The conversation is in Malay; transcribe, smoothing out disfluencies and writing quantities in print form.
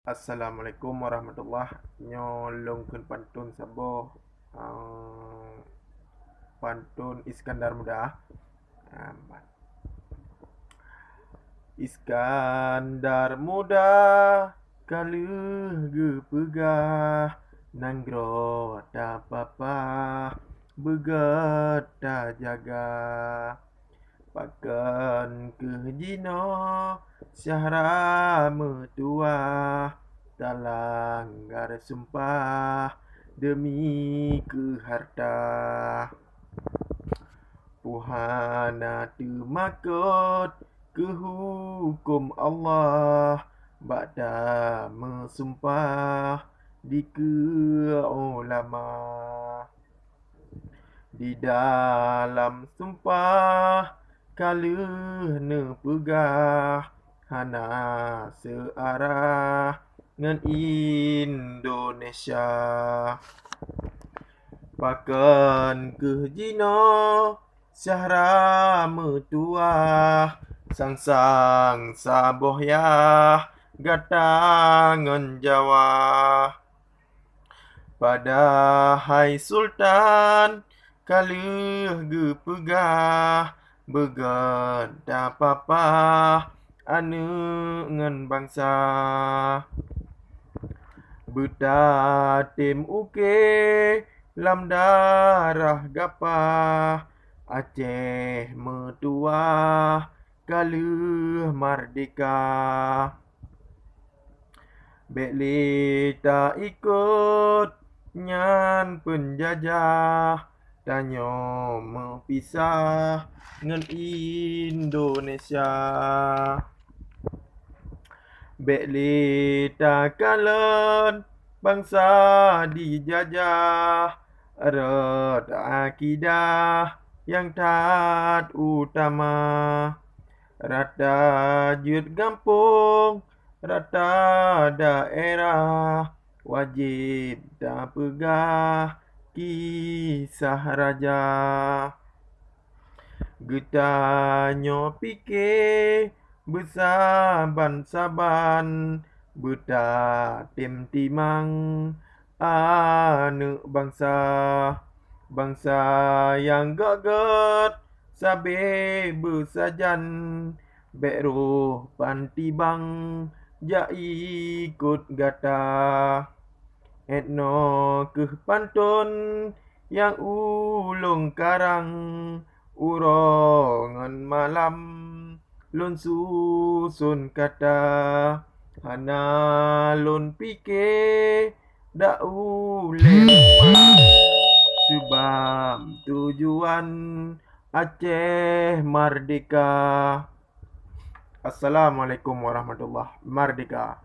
Assalamualaikum warahmatullahi nyolongkeun pantun saboh uh, pantun Iskandar Muda. Ah, Iskandar Muda kaleuh geupegah nanggro da papah beuget da jaga pakeun keuh jino syahra metuah talanggar sumpah demi ke harta Puhana tu makot ke hukum Allah ba'da mesumpah di ke ulama di dalam sumpah kaleuh nepegah hana searah ngan Indonesia pakeun keuh jino syahra metuah sang-sang saboh yah gatangan Jawa pada hai Sultan kaleuh geupegah beuget da papah anu ngan bangsa Beuta tim uke lam darah gapah Aceh metuah kaleuh mardeka Beli tak ikut nyan penjajah Tanyo mepisah ngan Indonesia Beli tak kalen bangsa dijajah Eret akidah yang taat utama Rata jut gampung, rata daerah Wajib tak pegah kisah raja Getanyo pike besaban-saban Beuta tim timang anu bangsa Bangsa yang gaget sabe besajan Bek roh pantibang ja ikut gata Etno keuh pantun yang ulung karang Urongan malam lun susun kata Hana lun pike dak uleh sebab tujuan Aceh merdeka. Assalamualaikum warahmatullahi merdeka.